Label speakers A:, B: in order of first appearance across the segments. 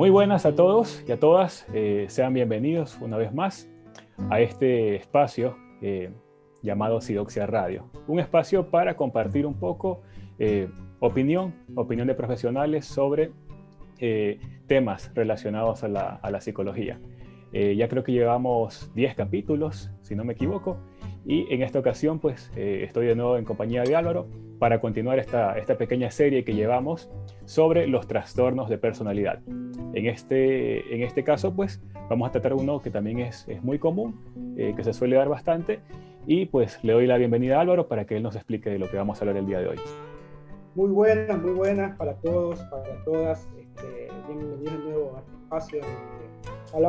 A: Muy buenas a todos y a todas, sean bienvenidos una vez más a este espacio llamado Sidoxia Radio. Un espacio para compartir un poco opinión de profesionales sobre temas relacionados a la psicología. Ya creo que llevamos 10 capítulos, si no me equivoco, y en esta ocasión pues estoy de nuevo en compañía de Álvaro para continuar esta pequeña serie que llevamos sobre los trastornos de personalidad. En este caso pues vamos a tratar uno que también es muy común, que se suele dar bastante, y pues le doy la bienvenida a Álvaro para que él nos explique de lo que vamos a hablar el día de hoy.
B: Muy buenas para todos, para todas. Bienvenidos de nuevo a este espacio donde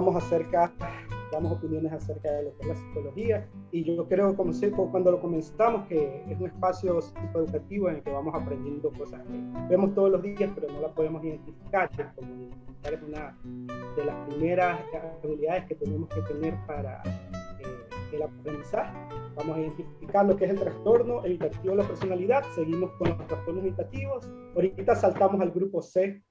B: damos opiniones acerca de lo que es la psicología. Y yo creo, como sé, cuando lo comenzamos, que es un espacio psicoeducativo en el que vamos aprendiendo cosas que vemos todos los días, pero no las podemos identificar. Como identificar es una de las primeras habilidades que tenemos que tener para el aprendizaje. Vamos a identificar lo que es el trastorno evitativo de la personalidad. Seguimos con los trastornos evitativos. Ahorita saltamos al grupo C.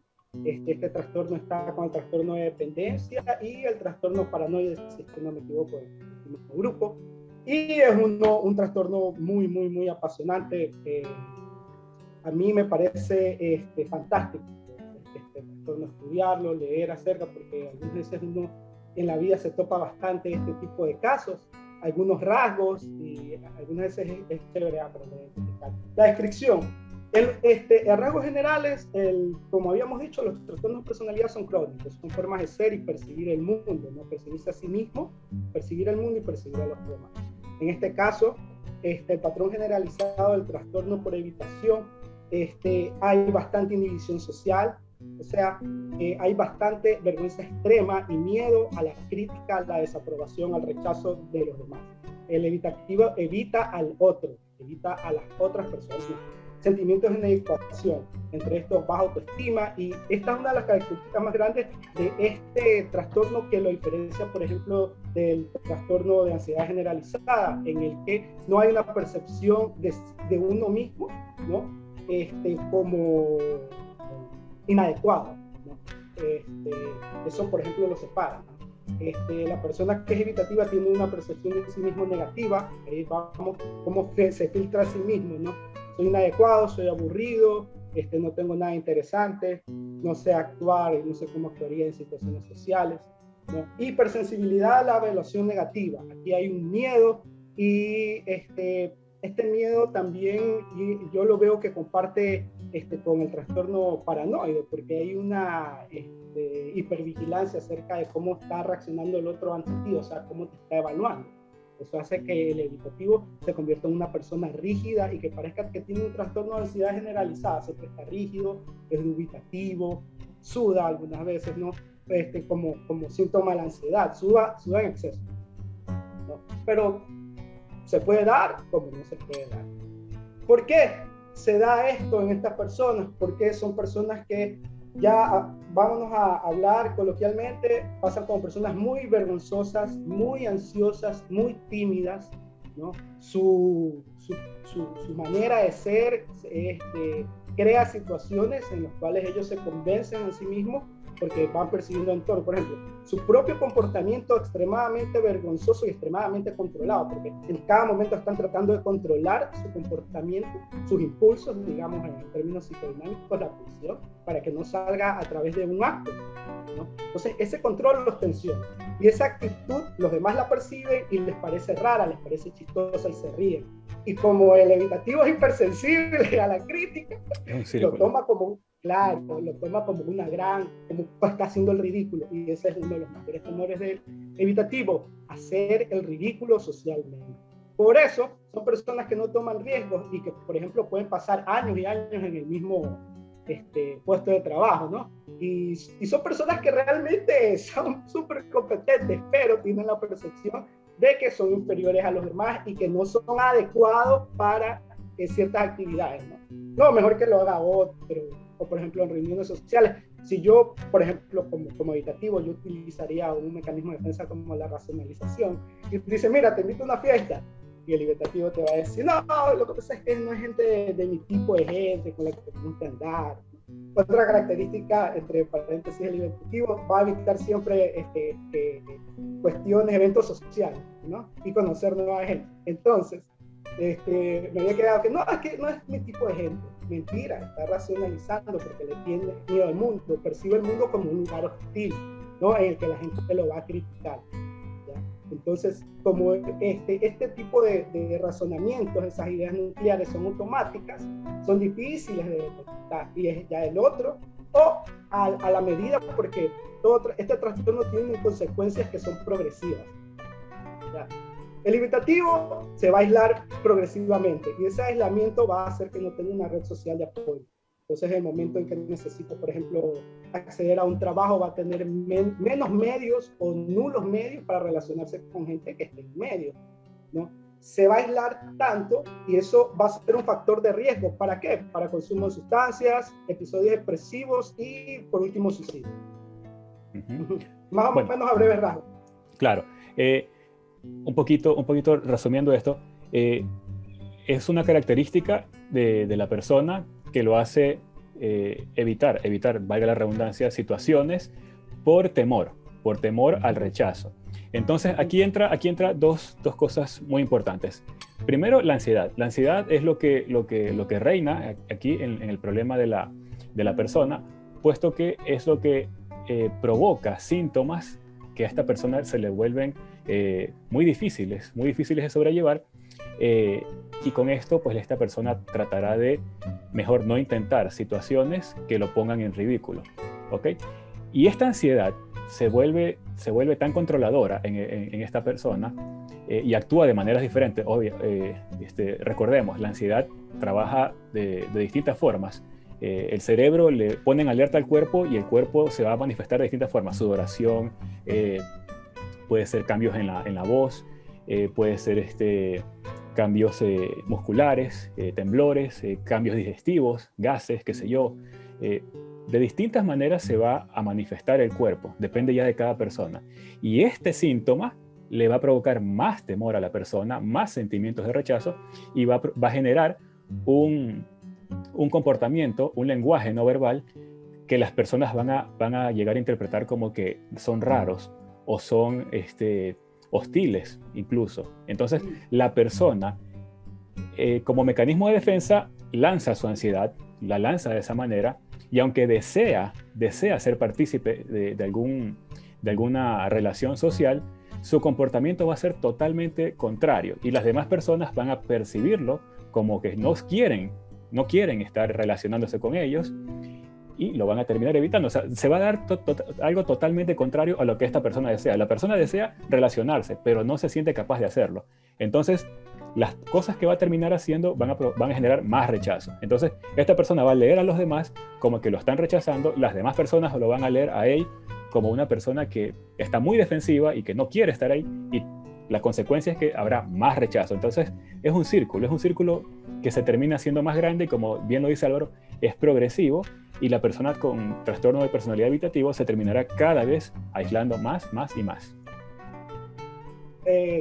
B: Este trastorno está con el trastorno de dependencia y el trastorno paranoide, si no me equivoco, en el mismo grupo. Y es un trastorno muy apasionante. A mí me parece fantástico este trastorno, estudiarlo, leer acerca, porque algunas veces uno en la vida se topa bastante este tipo de casos, algunos rasgos, y algunas veces es chévere aprender a identificar. La descripción. En rasgos generales, como habíamos dicho, los trastornos de personalidad son crónicos, son formas de ser y percibir el mundo, ¿no? Percibirse a sí mismo, percibir el mundo y percibir a los demás. En este caso, el patrón generalizado del trastorno por evitación, hay bastante inhibición social, o sea, hay bastante vergüenza extrema y miedo a la crítica, a la desaprobación, al rechazo de los demás. El evitativo evita al otro, evita a las otras personas. Sentimientos de inadecuación, entre estos baja autoestima, y esta es una de las características más grandes de este trastorno que lo diferencia, por ejemplo, del trastorno de ansiedad generalizada, en el que no hay una percepción de uno mismo, ¿no? Como inadecuado, ¿no? Eso, por ejemplo, lo separa, ¿no? La persona que es evitativa tiene una percepción de sí mismo negativa, ahí vamos, cómo se filtra a sí mismo, ¿no? Soy inadecuado, soy aburrido, no tengo nada interesante, no sé actuar, no sé cómo actuaría en situaciones sociales, ¿no? Hipersensibilidad a la evaluación negativa. Aquí hay un miedo y este miedo también yo lo veo que comparte con el trastorno paranoide, porque hay una hipervigilancia acerca de cómo está reaccionando el otro ante ti, o sea, cómo te está evaluando. Eso hace que el evitativo se convierta en una persona rígida y que parezca que tiene un trastorno de ansiedad generalizada. Siempre está rígido, es dubitativo, suda algunas veces, ¿no? Como síntoma de la ansiedad, suda en exceso, ¿no? Pero se puede dar como no se puede dar. ¿Por qué se da esto en estas personas? Porque son personas que ya, vámonos a hablar coloquialmente, pasan como personas muy vergonzosas, muy ansiosas, muy tímidas, ¿no? Su manera de ser crea situaciones en las cuales ellos se convencen a sí mismos porque van percibiendo el entorno. Por ejemplo, su propio comportamiento extremadamente vergonzoso y extremadamente controlado, porque en cada momento están tratando de controlar su comportamiento, sus impulsos, digamos en términos psicodinámicos, la pulsión, para que no salga a través de un acto, ¿no? Entonces, ese control los tensiona. Y esa actitud, los demás la perciben y les parece rara, les parece chistosa y se ríen. Y como el evitativo es hipersensible a la crítica, lo toma como una gran, como está haciendo el ridículo, y ese es uno de los mayores temores del evitativo, hacer el ridículo socialmente. Por eso son personas que no toman riesgos y que, por ejemplo, pueden pasar años y años en el mismo puesto de trabajo, ¿no? Y son personas que realmente son súper competentes, pero tienen la percepción de que son inferiores a los demás y que no son adecuados para ciertas actividades, ¿no? No, mejor que lo haga otro. O por ejemplo en reuniones sociales, si yo, por ejemplo, como evitativo, yo utilizaría un mecanismo de defensa como la racionalización, y te dice, mira, te invito a una fiesta, y el evitativo te va a decir, no, lo que pasa es que no es gente de mi tipo de gente con la que te gusta andar, Otra característica, entre paréntesis, el evitativo va a evitar siempre cuestiones, eventos sociales, ¿no? Y conocer nueva gente. Entonces, me había quedado que no es mi tipo de gente. Mentira, está racionalizando porque le tiene miedo al mundo, percibe el mundo como un lugar hostil, ¿no? En el que la gente lo va a criticar. ¿Ya? Entonces, como este tipo de razonamientos, esas ideas nucleares son automáticas, son difíciles de detectar, y es ya el otro, o a la medida, porque este trastorno tiene consecuencias que son progresivas. ¿Ya? El evitativo se va a aislar progresivamente y ese aislamiento va a hacer que no tenga una red social de apoyo. Entonces, en el momento en que necesite, por ejemplo, acceder a un trabajo, va a tener menos medios o nulos medios para relacionarse con gente que esté en medio, ¿no? Se va a aislar tanto y eso va a ser un factor de riesgo. ¿Para qué? Para consumo de sustancias, episodios depresivos y, por último, suicidio. Más o menos a breves rasgos.
A: Claro. Un poquito resumiendo esto, es una característica de la persona que lo hace evitar, valga la redundancia, situaciones por temor al rechazo. Entonces, aquí entra dos cosas muy importantes. Primero, la ansiedad. La ansiedad es lo que reina aquí en el problema de la persona, puesto que es lo que provoca síntomas que a esta persona se le vuelven muy difíciles de sobrellevar, y con esto pues esta persona tratará de mejor no intentar situaciones que lo pongan en ridículo, ¿ok? Y esta ansiedad se vuelve tan controladora en esta persona y actúa de maneras diferentes. Recordemos, la ansiedad trabaja de distintas formas. El cerebro le pone en alerta al cuerpo y el cuerpo se va a manifestar de distintas formas. Sudoración, puede ser cambios en la voz, puede ser cambios musculares, temblores, cambios digestivos, gases, qué sé yo. De distintas maneras se va a manifestar el cuerpo, depende ya de cada persona. Y este síntoma le va a provocar más temor a la persona, más sentimientos de rechazo y va a generar un comportamiento, un lenguaje no verbal que las personas van a llegar a interpretar como que son raros o son hostiles incluso. Entonces, la persona, como mecanismo de defensa, lanza su ansiedad, la lanza de esa manera, y aunque desea ser partícipe de alguna relación social, su comportamiento va a ser totalmente contrario, y las demás personas van a percibirlo como que no quieren estar relacionándose con ellos, y lo van a terminar evitando. O sea, se va a dar algo totalmente contrario a lo que esta persona desea. La persona desea relacionarse, pero no se siente capaz de hacerlo. Entonces, las cosas que va a terminar haciendo van a generar más rechazo. Entonces, esta persona va a leer a los demás como que lo están rechazando, las demás personas lo van a leer a él como una persona que está muy defensiva y que no quiere estar ahí, y la consecuencia es que habrá más rechazo. Entonces, es un círculo que se termina siendo más grande y, como bien lo dice Álvaro, es progresivo, y la persona con trastorno de personalidad evitativo se terminará cada vez aislando más y más.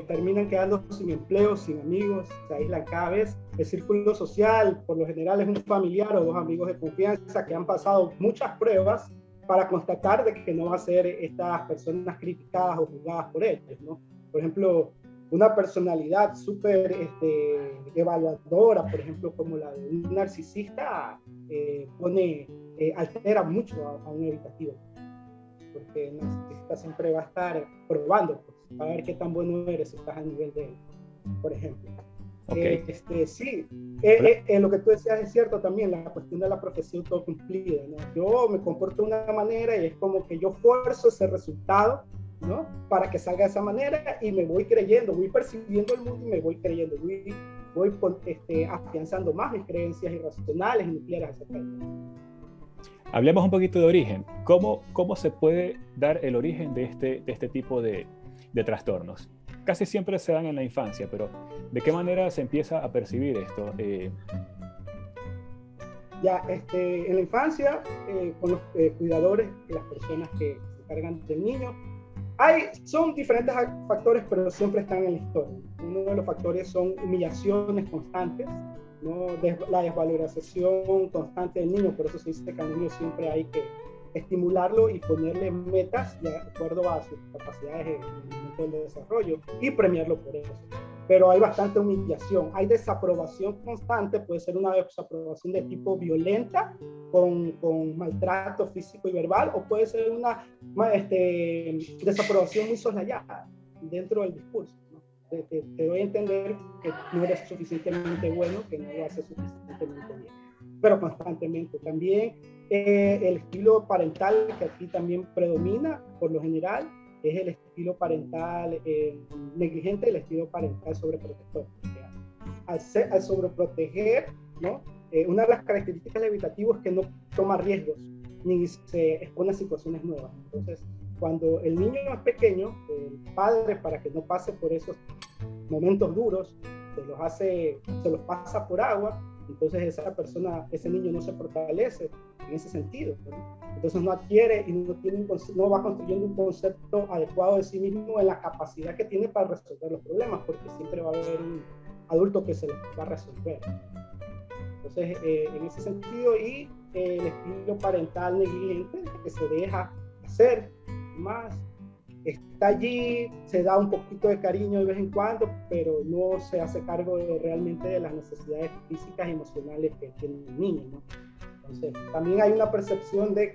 B: Terminan quedando sin empleo, sin amigos, se aíslan cada vez. El círculo social, por lo general, es un familiar o dos amigos de confianza que han pasado muchas pruebas para constatar de que no va a ser estas personas criticadas o juzgadas por ellos, ¿no? Por ejemplo, una personalidad súper evaluadora, por ejemplo, como la de un narcisista, altera mucho a un evitativo, porque el narcisista siempre va a estar probando, pues, para ver qué tan bueno eres si estás a nivel de él, por ejemplo.
A: Okay.
B: Lo que tú decías es cierto también, la cuestión de la profecía autocumplida, ¿no? Yo me comporto de una manera y es como que yo fuerzo ese resultado, ¿no? Para que salga de esa manera, y me voy creyendo, voy percibiendo el mundo y me voy creyendo, voy afianzando más mis creencias irracionales y nucleares acerca de eso.
A: Hablemos un poquito de origen. ¿Cómo se puede dar el origen de este tipo de trastornos? Casi siempre se dan en la infancia, pero ¿de qué manera se empieza a percibir esto?
B: En la infancia, con los cuidadores, las personas que se encargan del niño, Son diferentes factores, pero siempre están en la historia. Uno de los factores son humillaciones constantes, ¿no? La desvalorización constante del niño, por eso se dice que al niño siempre hay que estimularlo y ponerle metas de acuerdo a sus capacidades en el momento del desarrollo y premiarlo por eso. Pero hay bastante humillación, hay desaprobación constante, puede ser una desaprobación de tipo violenta, con maltrato físico y verbal, o puede ser una desaprobación muy soslayada dentro del discurso, ¿no? Te doy a entender que no eres suficientemente bueno, que no lo haces suficientemente bien, pero constantemente. También el estilo parental que aquí también predomina, por lo general, es el estilo parental negligente, el estilo parental sobreprotector. Al sobreproteger, ¿no? Una de las características del evitativo es que no toma riesgos ni se expone a situaciones nuevas. Entonces, cuando el niño es pequeño, el padre, para que no pase por esos momentos duros, se los pasa por agua. Entonces ese niño no se fortalece en ese sentido, ¿no? Entonces no adquiere y no va construyendo un concepto adecuado de sí mismo en la capacidad que tiene para resolver los problemas, porque siempre va a haber un adulto que se los va a resolver. Entonces, en ese sentido, y el estilo parental negligente, que se deja hacer más, está allí, se da un poquito de cariño de vez en cuando, pero no se hace cargo realmente de las necesidades físicas y emocionales que tiene el niño, ¿no? Entonces, también hay una percepción de,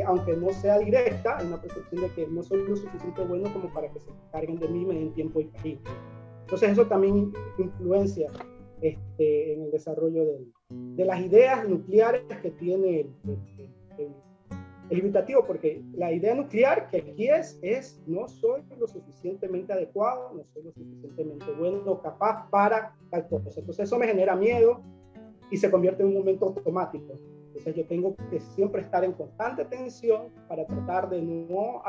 B: aunque no sea directa, hay una percepción de que no soy lo suficiente bueno como para que se carguen de mí, me den tiempo y cariño. Entonces, eso también influencia en el desarrollo de las ideas nucleares que tiene el evitativo, porque la idea nuclear que aquí es no soy lo suficientemente adecuado, no soy lo suficientemente bueno o capaz para tal cosa. Entonces eso me genera miedo y se convierte en un momento automático. Entonces yo tengo que siempre estar en constante tensión para tratar de no,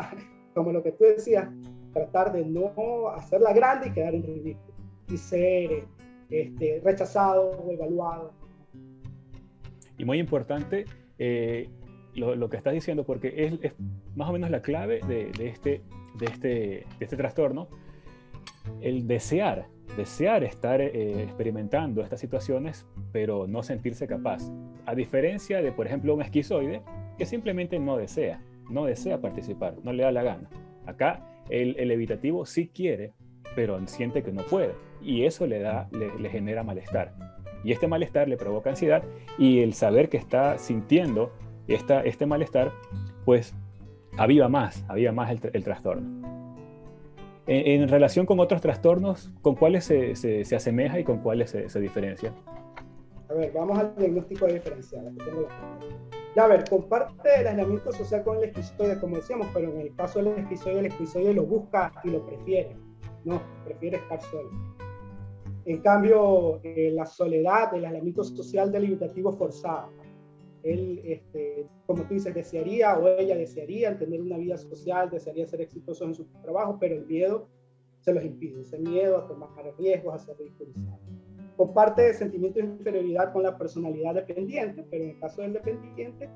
B: como lo que tú decías, tratar de no hacerla grande y quedar en ridículo y ser rechazado o evaluado.
A: Y muy importante lo que estás diciendo, porque es más o menos la clave de este trastorno, el desear estar experimentando estas situaciones, pero no sentirse capaz. A diferencia de, por ejemplo, un esquizoide que simplemente no desea participar, no le da la gana. Acá el evitativo sí quiere, pero siente que no puede, y eso le genera malestar. Y este malestar le provoca ansiedad, y el saber que está sintiendo este malestar, pues aviva más el trastorno. En relación con otros trastornos, ¿con cuáles se asemeja y con cuáles se diferencia?
B: A ver, vamos al diagnóstico diferencial. Ya, a ver, comparte el aislamiento social con el esquizoide, como decíamos, pero en el caso del esquizoide, el esquizoide lo busca y lo prefiere. No, prefiere estar solo. En cambio, la soledad, el aislamiento social del evitativo forzado. Él, como tú dices, desearía o ella desearía tener una vida social, desearía ser exitosos en su trabajo, pero el miedo se los impide. Ese miedo a tomar riesgos, a ser ridiculizado. Comparte sentimientos de inferioridad con la personalidad dependiente, pero en el caso del dependiente,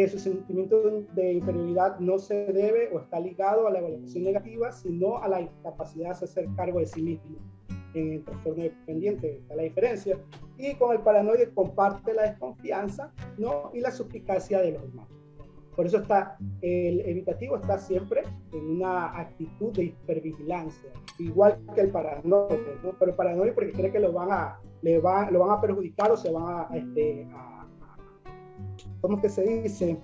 B: su sentimiento de inferioridad no se debe o está ligado a la evaluación negativa, sino a la incapacidad de hacer cargo de sí mismo. En el trastorno dependiente está la diferencia. Y con el paranoide comparte la desconfianza, ¿no? Y la suspicacia de los demás. Por eso el evitativo está siempre en una actitud de hipervigilancia, igual que el paranoide, ¿no? Pero el paranoide porque cree que lo van a perjudicar o se van ¿cómo es que se dice?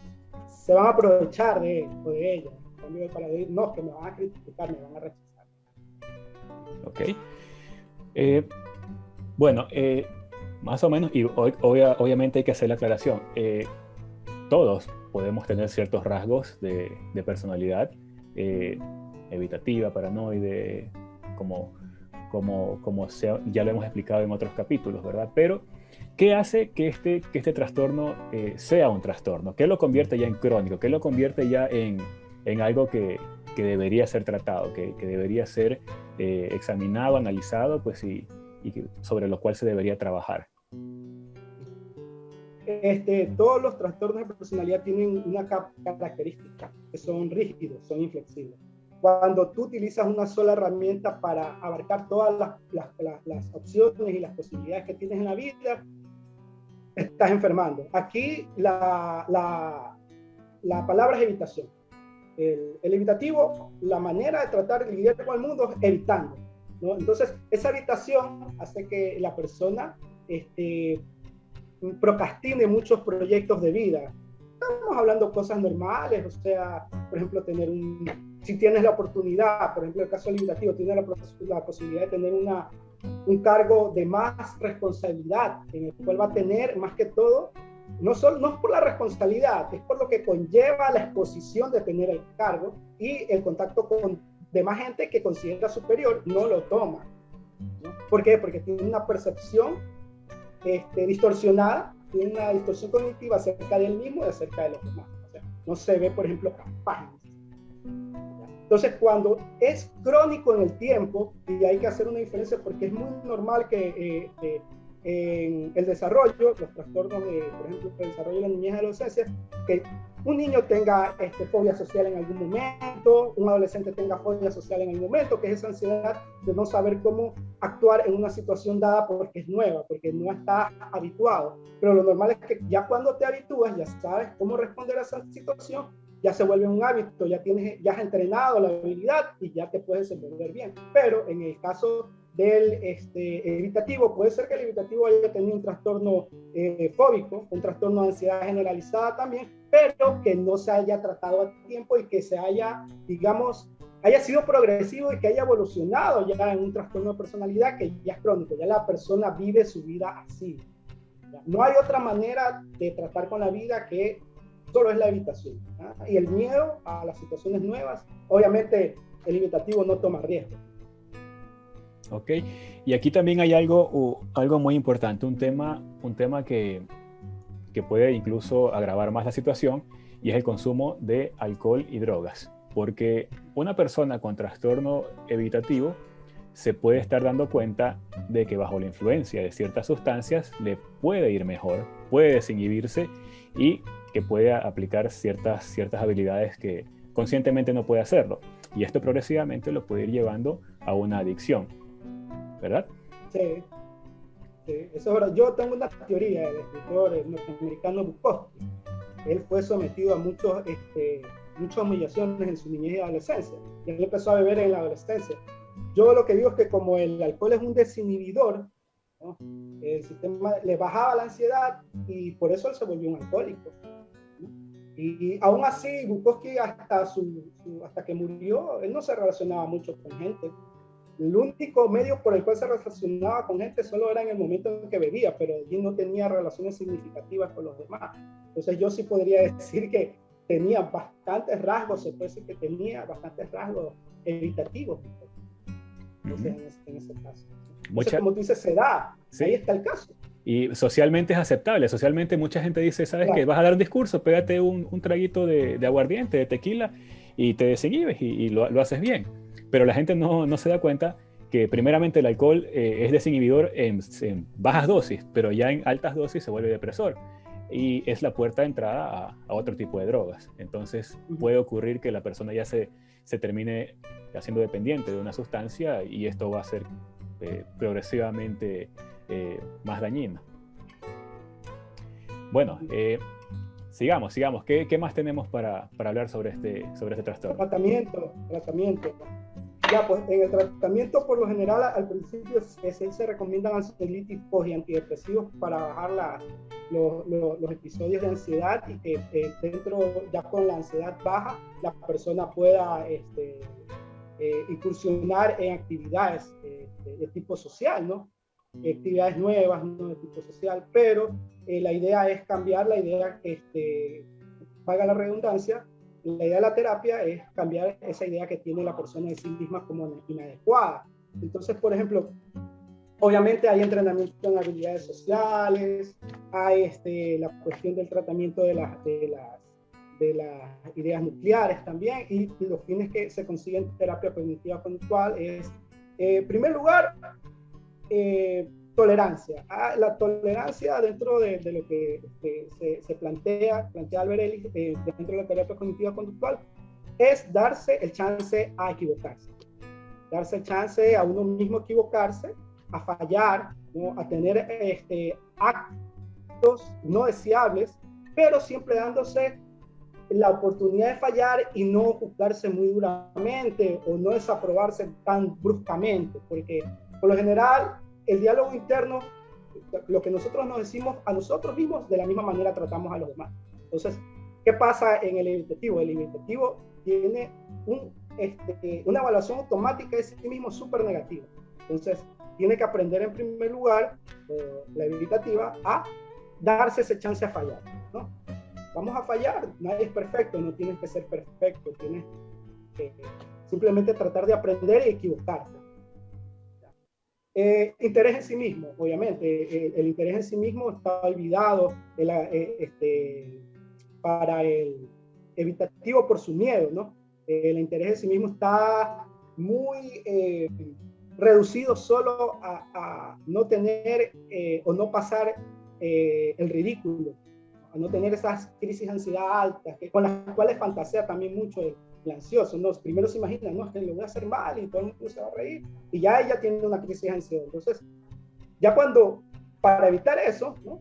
B: Se van a aprovechar de él o de ella. En cambio el paranoide no, que me van a criticar, me van a rechazar.
A: Ok. Bueno, más o menos, y obviamente hay que hacer la aclaración. Todos podemos tener ciertos rasgos de personalidad evitativa, paranoide, ya lo hemos explicado en otros capítulos, ¿verdad? Pero, ¿qué hace que este trastorno sea un trastorno? ¿Qué lo convierte ya en crónico? ¿Qué lo convierte ya en algo que debería ser tratado, que debería ser examinado, analizado, pues, y sobre lo cual se debería trabajar?
B: Todos los trastornos de personalidad tienen una característica, que son rígidos, son inflexibles. Cuando tú utilizas una sola herramienta para abarcar todas las opciones y las posibilidades que tienes en la vida, estás enfermando. Aquí la palabra es evitación. El evitativo, la manera de tratar de lidiar con el mundo es evitando, ¿no? Entonces, esa evitación hace que la persona procrastine muchos proyectos de vida. Estamos hablando de cosas normales, o sea, por ejemplo, si tienes la oportunidad, por ejemplo, el caso limitativo, tienes la posibilidad de tener un cargo de más responsabilidad, en el cual va a tener, más que todo, no es por la responsabilidad, es por lo que conlleva la exposición de tener el cargo y el contacto con demás gente que considera superior, no lo toma, ¿no? ¿Por qué? Porque tiene una percepción distorsionada, tiene una distorsión cognitiva acerca de él mismo y acerca de los demás. O sea, no se ve, por ejemplo, capaz. Entonces, cuando es crónico en el tiempo, y hay que hacer una diferencia porque es muy normal que en el desarrollo, los trastornos por ejemplo, el desarrollo de la niñez y la adolescencia, que un niño tenga fobia social en algún momento, un adolescente tenga fobia social en algún momento, que es esa ansiedad de no saber cómo actuar en una situación dada porque es nueva, porque no está habituado. Pero lo normal es que ya cuando te habitúas, ya sabes cómo responder a esa situación, ya se vuelve un hábito, ya has entrenado la habilidad y ya te puedes desenvolver bien. Pero en el caso del evitativo, puede ser que el evitativo haya tenido un trastorno fóbico, un trastorno de ansiedad generalizada también, pero que no se haya tratado a tiempo y que se haya, digamos, haya sido progresivo y que haya evolucionado ya en un trastorno de personalidad que ya es crónico, ya la persona vive su vida así. No hay otra manera de tratar con la vida que solo es la evitación, ¿no? Y el miedo a las situaciones nuevas, obviamente el evitativo no toma riesgo.
A: Ok, y aquí también hay algo muy importante, un tema que puede incluso agravar más la situación, y es el consumo de alcohol y drogas, porque una persona con trastorno evitativo se puede estar dando cuenta de que bajo la influencia de ciertas sustancias le puede ir mejor, puede desinhibirse y que puede aplicar ciertas habilidades que conscientemente no puede hacerlo. Y esto progresivamente lo puede ir llevando a una adicción, ¿verdad?
B: Sí, sí, eso es verdad. Yo tengo una teoría del escritor norteamericano Bukowski. Él fue sometido a muchas humillaciones en su niñez y adolescencia. Y él empezó a beber en la adolescencia. Yo lo que digo es que como el alcohol es un desinhibidor, ¿no? El sistema le bajaba la ansiedad y por eso él se volvió un alcohólico, ¿no? Y aún así, Bukowski hasta que murió, él no se relacionaba mucho con gente. El único medio por el cual se relacionaba con gente solo era en el momento en que bebía, pero allí no tenía relaciones significativas con los demás. Entonces yo sí podría decir que tenía bastantes rasgos, se puede decir que tenía bastantes rasgos evitativos. Entonces, en ese caso. Entonces, como tú dices, se da. Sí. Ahí está el caso.
A: Y socialmente es aceptable. Socialmente mucha gente dice, ¿sabes qué? Vas a dar un discurso, pégate un traguito de aguardiente, de tequila, y te desinhibes y lo haces bien. Pero la gente no se da cuenta que primeramente el alcohol es desinhibidor en bajas dosis, pero ya en altas dosis se vuelve depresor. Y es la puerta de entrada a otro tipo de drogas. Entonces puede ocurrir que la persona ya se termine haciendo dependiente de una sustancia y esto va a ser progresivamente más dañino. Bueno, sigamos. ¿Qué más tenemos para hablar sobre este trastorno?
B: Tratamiento. Ya, pues en el tratamiento por lo general al principio se recomiendan ansiolíticos y antidepresivos para bajar los episodios de ansiedad y que dentro, ya con la ansiedad baja, la persona pueda incursionar en actividades de tipo social, ¿no? Actividades nuevas, ¿no? De tipo social, pero la idea es cambiar la idea, valga la redundancia, la idea de la terapia es cambiar esa idea que tiene la persona de sí misma como inadecuada. Entonces, por ejemplo, obviamente hay entrenamiento en habilidades sociales, hay la cuestión del tratamiento de las ideas nucleares también, y los fines que se consiguen en terapia cognitiva conductual es, en primer lugar, tolerancia. La tolerancia dentro de lo que se plantea Albert Ellis dentro de la terapia cognitiva conductual es darse el chance a equivocarse, darse el chance a uno mismo equivocarse, a fallar, ¿no? A tener actos no deseables, pero siempre dándose la oportunidad de fallar y no juzgarse muy duramente o no desaprobarse tan bruscamente, porque por lo general el diálogo interno, lo que nosotros nos decimos a nosotros mismos, de la misma manera tratamos a los demás. Entonces, ¿qué pasa en el evitativo? El evitativo tiene una evaluación automática de sí mismo súper negativa. Entonces, tiene que aprender en primer lugar, la evitativa, a darse ese chance a fallar, ¿no? Vamos a fallar, nadie es perfecto, no tienes que ser perfecto, tienes que simplemente tratar de aprender y equivocarte. Interés en sí mismo, obviamente, el interés en sí mismo está olvidado para el evitativo por su miedo, ¿no? El interés en sí mismo está muy reducido solo a no tener o no pasar el ridículo, a no tener esas crisis de ansiedad altas, con las cuales fantasea también mucho el ansioso, ¿no? Primero se imagina, no, es que lo voy a hacer mal y todo el mundo se va a reír, y ya ella tiene una crisis de ansiedad. Entonces, ya para evitar eso, ¿no?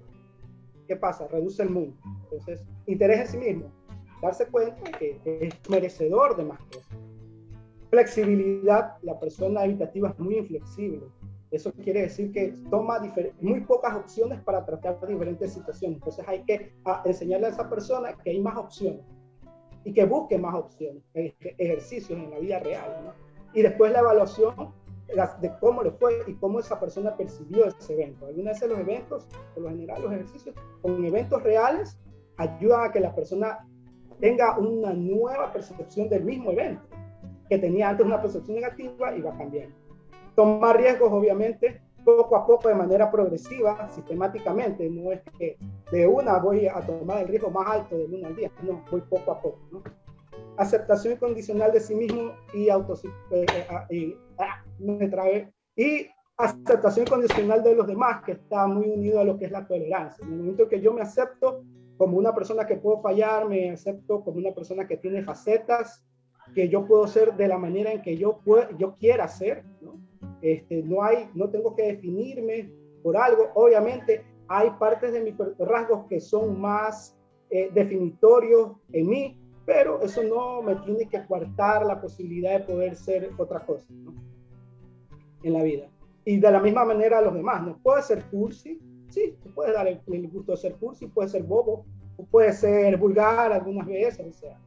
B: ¿Qué pasa? Reduce el mundo. Entonces, interés en sí mismo, darse cuenta que es merecedor de más cosas. Flexibilidad, la persona evitativa es muy inflexible. Eso quiere decir que toma muy pocas opciones para tratar diferentes situaciones. Entonces hay que enseñarle a esa persona que hay más opciones y que busque más opciones, ejercicios en la vida real, ¿no? Y después la evaluación de cómo le fue y cómo esa persona percibió ese evento. Algunas veces los eventos, por lo general los ejercicios, con eventos reales, ayudan a que la persona tenga una nueva percepción del mismo evento, que tenía antes una percepción negativa y va cambiando. Tomar riesgos, obviamente, poco a poco, de manera progresiva, sistemáticamente. No es que de una voy a tomar el riesgo más alto del 1 al 10, no, voy poco a poco, ¿no? Aceptación incondicional de sí mismo y y aceptación incondicional de los demás, que está muy unido a lo que es la tolerancia. En el momento que yo me acepto como una persona que puedo fallar, me acepto como una persona que tiene facetas, que yo puedo ser de la manera en que yo quiera ser, ¿no? No tengo que definirme por algo. Obviamente hay partes de mis rasgos que son más definitorios en mí, pero eso no me tiene que coartar la posibilidad de poder ser otra cosa, ¿no? En la vida. Y de la misma manera a los demás, ¿no? Puede ser cursi, sí, tú puedes dar el gusto de ser cursi, puede ser bobo, puede ser vulgar algunas veces, o sea,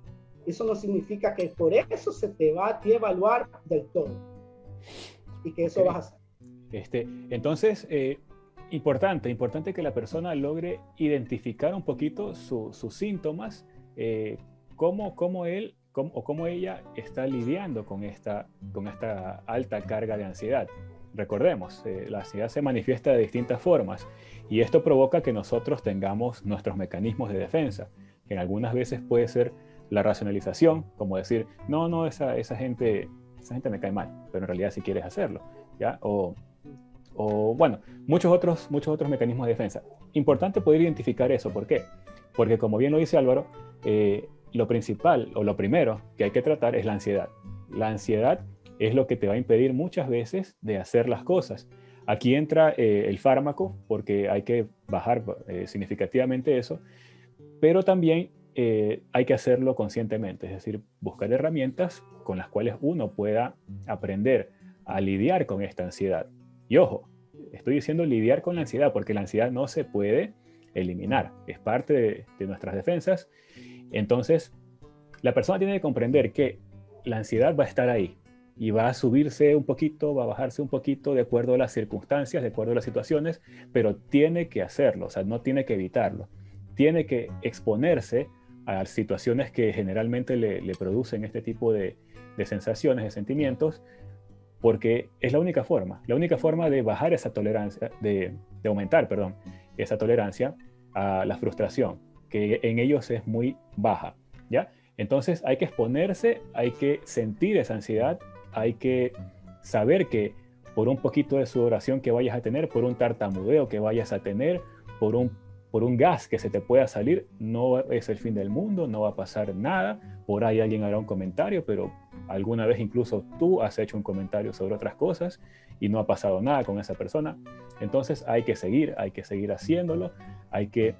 B: eso no significa que por eso se te va a evaluar del todo y que eso vas a hacer.
A: Entonces, importante que la persona logre identificar un poquito sus síntomas, cómo ella está lidiando con esta alta carga de ansiedad. Recordemos, la ansiedad se manifiesta de distintas formas y esto provoca que nosotros tengamos nuestros mecanismos de defensa, que en algunas veces puede ser la racionalización, como decir, no, esa gente me cae mal, pero en realidad sí quieres hacerlo, ¿ya? O bueno, muchos otros mecanismos de defensa. Importante poder identificar eso. ¿Por qué? Porque como bien lo dice Álvaro, lo principal o lo primero que hay que tratar es la ansiedad. La ansiedad es lo que te va a impedir muchas veces de hacer las cosas. Aquí entra el fármaco, porque hay que bajar significativamente eso, pero también hay que hacerlo conscientemente, es decir, buscar herramientas con las cuales uno pueda aprender a lidiar con esta ansiedad. Y ojo, estoy diciendo lidiar con la ansiedad, porque la ansiedad no se puede eliminar, es parte de nuestras defensas. Entonces, la persona tiene que comprender que la ansiedad va a estar ahí y va a subirse un poquito, va a bajarse un poquito de acuerdo a las circunstancias, de acuerdo a las situaciones, pero tiene que hacerlo, o sea, no tiene que evitarlo. Tiene que exponerse a situaciones que generalmente le producen este tipo de sensaciones, de sentimientos, porque es la única forma de bajar esa tolerancia, de aumentar, perdón, esa tolerancia a la frustración, que en ellos es muy baja, ¿ya? Entonces hay que exponerse, hay que sentir esa ansiedad, hay que saber que por un poquito de sudoración que vayas a tener, por un tartamudeo que vayas a tener, por un por un gas que se te pueda salir, no es el fin del mundo, no va a pasar nada. Por ahí alguien hará un comentario, pero alguna vez incluso tú has hecho un comentario sobre otras cosas y no ha pasado nada con esa persona. Entonces hay que seguir haciéndolo, hay que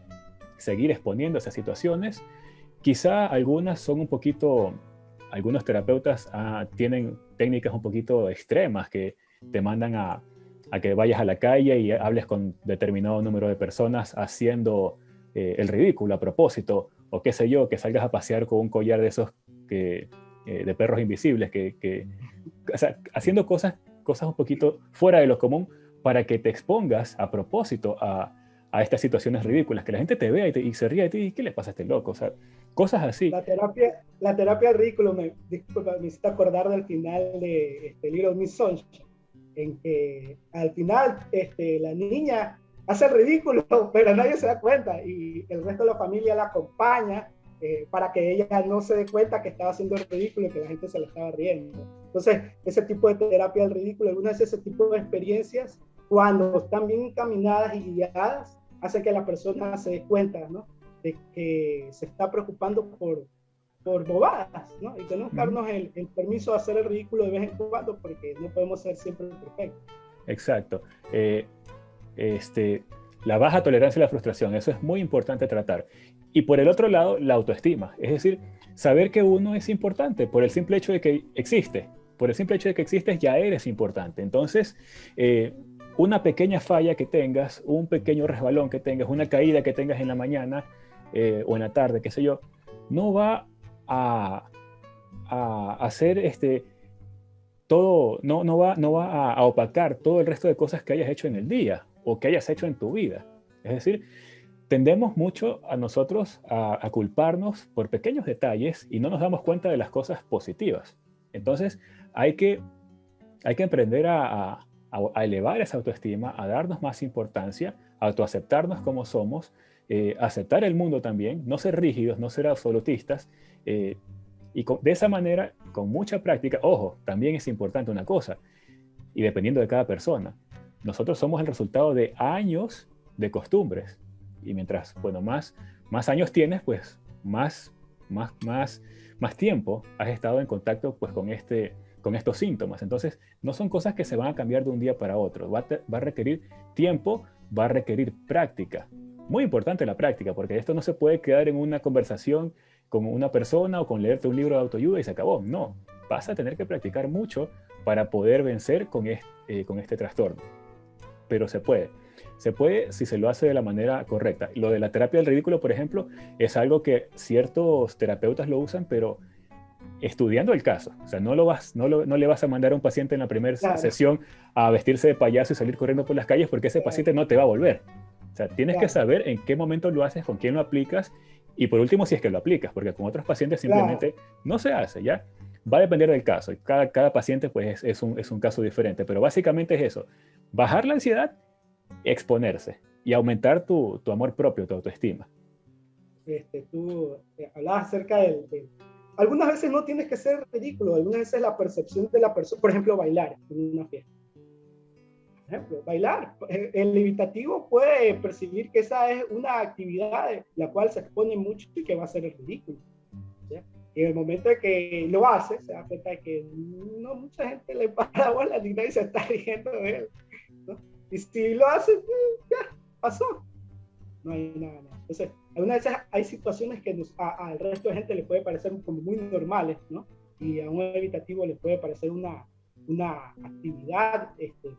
A: seguir exponiendo esas situaciones. Quizá algunas son un poquito, algunos terapeutas tienen técnicas un poquito extremas que te mandan a que vayas a la calle y hables con determinado número de personas haciendo el ridículo a propósito, o qué sé yo, que salgas a pasear con un collar de esos de perros invisibles, o sea, haciendo cosas un poquito fuera de lo común para que te expongas a propósito a estas situaciones ridículas, que la gente te vea y se ría de ti, y ¿qué le pasa a este loco? O sea, cosas así.
B: La terapia del ridículo disculpa, me hiciste acordar del final de Little Miss Sunshine, en que al final la niña hace el ridículo, pero nadie se da cuenta y el resto de la familia la acompaña para que ella no se dé cuenta que estaba haciendo el ridículo y que la gente se le estaba riendo. Entonces, ese tipo de terapia del ridículo, algunas veces ese tipo de experiencias, cuando están bien encaminadas y guiadas, hace que la persona se dé cuenta, ¿no?, de que se está preocupando por bobadas, ¿no? Y tenemos que darnos el permiso de hacer el ridículo de vez en cuando, porque no podemos ser siempre perfectos.
A: Exacto. La baja tolerancia a la frustración, eso es muy importante tratar. Y por el otro lado, la autoestima, es decir, saber que uno es importante por el simple hecho de que existe. Por el simple hecho de que existes ya eres importante. Entonces, una pequeña falla que tengas, un pequeño resbalón que tengas, una caída que tengas en la mañana o en la tarde, qué sé yo, no va a hacer todo, no va a opacar todo el resto de cosas que hayas hecho en el día o que hayas hecho en tu vida. Es decir, tendemos mucho a nosotros a culparnos por pequeños detalles y no nos damos cuenta de las cosas positivas. Entonces, hay que aprender a elevar esa autoestima, a darnos más importancia, a autoaceptarnos como somos, aceptar el mundo también, no ser rígidos, no ser absolutistas, y de esa manera, con mucha práctica, ojo, también es importante una cosa, y dependiendo de cada persona, nosotros somos el resultado de años de costumbres, y mientras, bueno, más años tienes, pues más tiempo has estado en contacto pues con estos síntomas. Entonces, no son cosas que se van a cambiar de un día para otro. Va a requerir tiempo, va a requerir práctica. Muy importante la práctica, porque esto no se puede quedar en una conversación con una persona o con leerte un libro de autoayuda y se acabó. No, vas a tener que practicar mucho para poder vencer con este trastorno. Pero se puede. Se puede si se lo hace de la manera correcta. Lo de la terapia del ridículo, por ejemplo, es algo que ciertos terapeutas lo usan, pero estudiando el caso. O sea, no le vas a mandar a un paciente en la primera sesión a vestirse de payaso y salir corriendo por las calles, porque ese paciente no te va a volver. O sea, tienes que saber en qué momento lo haces, con quién lo aplicas y por último si es que lo aplicas, porque con otros pacientes simplemente no se hace, ¿ya? Va a depender del caso. Cada paciente pues es un caso diferente, pero básicamente es eso. Bajar la ansiedad, exponerse y aumentar tu amor propio, tu autoestima.
B: Tú hablabas acerca del algunas veces no tienes que ser ridículo, algunas veces la percepción de la persona, por ejemplo, bailar en una fiesta. Por ejemplo, bailar. El evitativo puede percibir que esa es una actividad la cual se expone mucho y que va a ser el ridículo. ¿Ya? Y en el momento de que lo hace, se da cuenta de que no mucha gente le para bola ni nadie se está riendo de él, ¿no? Y si lo hace, ya, pasó. No hay nada. Entonces, algunas veces hay situaciones que al resto de gente le puede parecer como muy normales, ¿no? Y a un evitativo le puede parecer una actividad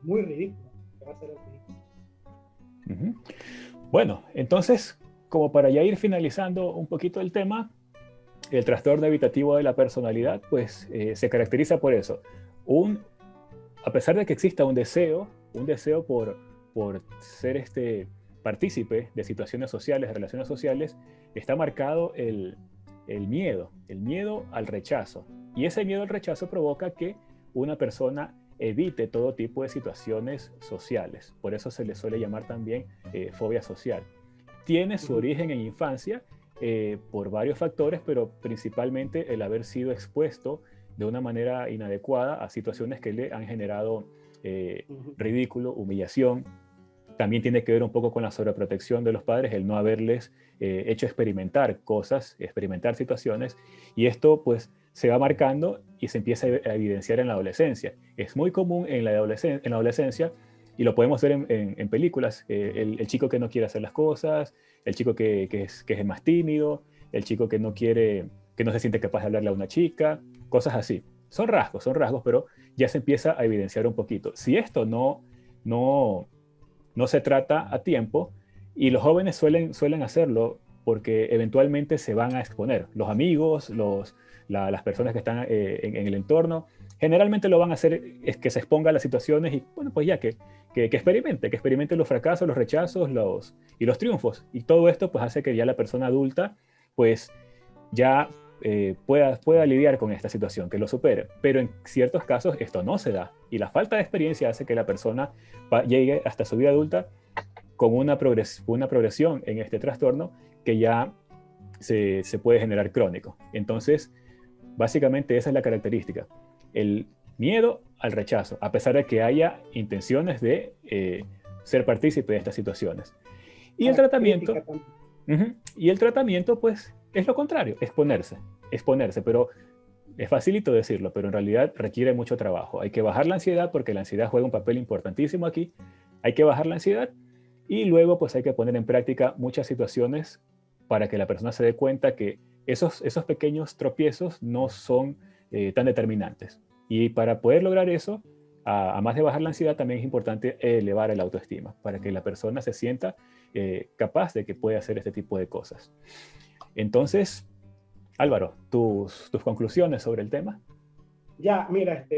B: muy ridícula, que va a ser el ridículo.
A: Bueno, entonces, como para ya ir finalizando un poquito el tema, el trastorno evitativo de la personalidad, pues se caracteriza por eso. A pesar de que exista un deseo por ser partícipe de situaciones sociales, de relaciones sociales, está marcado el miedo al rechazo. Y ese miedo al rechazo provoca que una persona evite todo tipo de situaciones sociales. Por eso se le suele llamar también fobia social. Tiene su origen en infancia por varios factores, pero principalmente el haber sido expuesto de una manera inadecuada a situaciones que le han generado ridículo, humillación. También tiene que ver un poco con la sobreprotección de los padres, el no haberles hecho experimentar cosas, experimentar situaciones, y esto pues se va marcando y se empieza a evidenciar en la adolescencia. Es muy común en la adolescencia, y lo podemos ver en películas, el chico que no quiere hacer las cosas, el chico que es más tímido, el chico que no quiere, que no se siente capaz de hablarle a una chica, cosas así. Son rasgos, pero ya se empieza a evidenciar un poquito. Si esto no, no se trata a tiempo, y los jóvenes suelen hacerlo porque eventualmente se van a exponer. Los amigos, las personas que están en el entorno, generalmente lo van a hacer es que se exponga a las situaciones y, bueno, pues ya que experimente los fracasos, los rechazos y los triunfos. Y todo esto pues hace que ya la persona adulta pues ya pueda lidiar con esta situación, que lo supere. Pero en ciertos casos esto no se da, y la falta de experiencia hace que la persona llegue hasta su vida adulta con una progresión en este trastorno que ya se puede generar crónico. Entonces, básicamente esa es la característica. El miedo al rechazo, a pesar de que haya intenciones de ser partícipe de estas situaciones. Y el tratamiento, y el tratamiento, pues, es lo contrario, exponerse, pero es facilito decirlo, pero en realidad requiere mucho trabajo. Hay que bajar la ansiedad, porque la ansiedad juega un papel importantísimo aquí. Hay que bajar la ansiedad, y luego pues hay que poner en práctica muchas situaciones para que la persona se dé cuenta que esos pequeños tropiezos no son tan determinantes. Y para poder lograr eso, a más de bajar la ansiedad, también es importante elevar el autoestima, para que la persona se sienta capaz de que puede hacer este tipo de cosas. Entonces, Álvaro, tus conclusiones sobre el tema.
B: Ya, mira,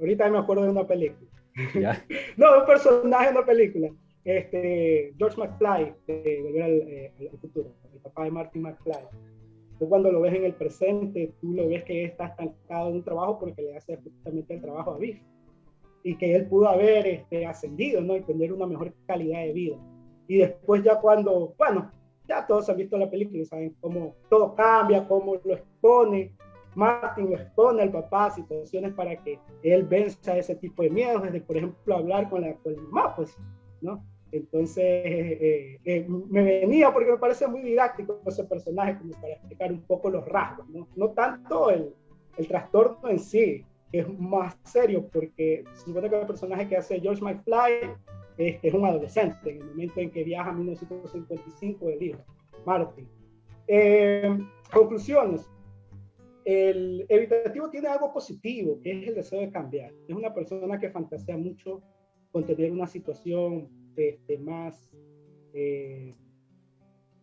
B: ahorita me acuerdo de una película.
A: ¿Ya?
B: No, de un personaje de una película. George McFly, de Volver al Futuro, el papá de Marty McFly. Tú cuando lo ves en el presente, tú lo ves que está estancado en un trabajo porque le hace justamente el trabajo a Biff. Y que él pudo haber ascendido, ¿no? Y tener una mejor calidad de vida. Y después ya cuando, bueno, ya todos han visto la película y saben cómo todo cambia, cómo lo expone. Martin lo expone al papá a situaciones para que él venza ese tipo de miedos, desde, por ejemplo, hablar con la mamá, pues, ¿no? Entonces, me venía porque me parece muy didáctico ese personaje, como para explicar un poco los rasgos, ¿no? No tanto el trastorno en sí, que es más serio, porque se supone que el personaje que hace George McFly es un adolescente, en el momento en que viaja a 1955 del hijo, Martin. Conclusiones. El evitativo tiene algo positivo, que es el deseo de cambiar. Es una persona que fantasea mucho con tener una situación más,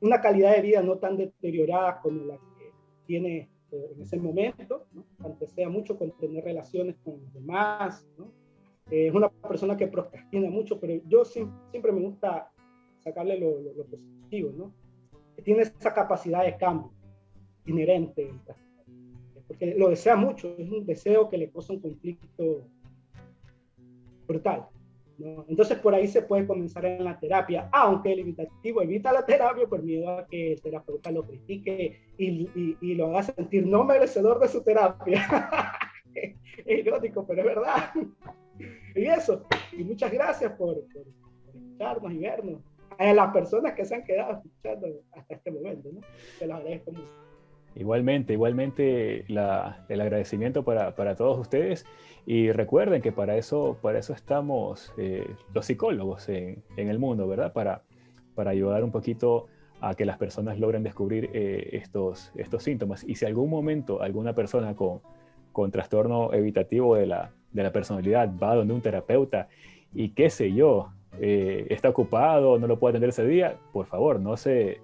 B: una calidad de vida no tan deteriorada como la que tiene en ese momento, ¿no? Fantasea mucho con tener relaciones con los demás, ¿no? Es una persona que procrastina mucho, pero yo siempre me gusta sacarle lo positivo, ¿no? Que tiene esa capacidad de cambio inherente, porque lo desea mucho, es un deseo que le causa un conflicto brutal, ¿no? Entonces por ahí se puede comenzar en la terapia, aunque el evitativo evita la terapia por miedo a que el terapeuta lo critique y lo haga sentir no merecedor de su terapia. Es irónico, pero es verdad. Y eso, y muchas gracias por escucharnos y vernos. A las personas que se han quedado escuchando hasta este momento, ¿no? Se los agradezco mucho.
A: Igualmente el agradecimiento para todos ustedes, y recuerden que para eso estamos los psicólogos en el mundo, ¿verdad? Para ayudar un poquito a que las personas logren descubrir estos síntomas. Y si algún momento alguna persona con trastorno evitativo de la personalidad va donde un terapeuta y qué sé yo, está ocupado, no lo puede atender ese día, por favor, no se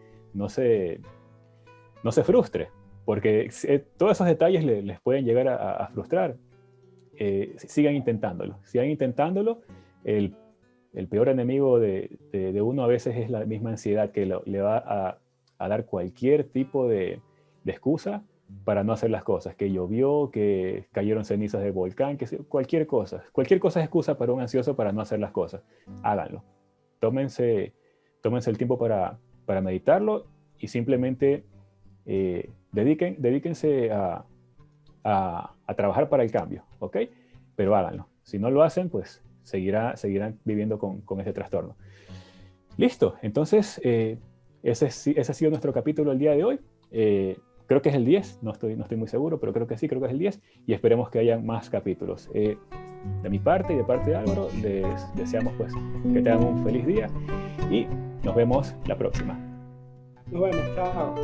A: frustre, porque todos esos detalles les pueden llegar a frustrar. Sigan intentándolo. El peor enemigo de uno a veces es la misma ansiedad, que le va a dar cualquier tipo de excusa para no hacer las cosas. Que llovió, que cayeron cenizas del volcán, cualquier cosa es excusa para un ansioso para no hacer las cosas. Háganlo. Tómense el tiempo para meditarlo, y simplemente dedíquense a trabajar para el cambio, ¿ok? Pero háganlo. Si no lo hacen, pues seguirán viviendo con ese trastorno. Listo, entonces ese ha sido nuestro capítulo el día de hoy. Creo que es el 10, no estoy muy seguro, pero creo que sí, creo que es el 10 y esperemos que haya más capítulos. De mi parte y de parte de Álvaro, les deseamos pues que tengan un feliz día y nos vemos la próxima.
B: Nos vemos, chao.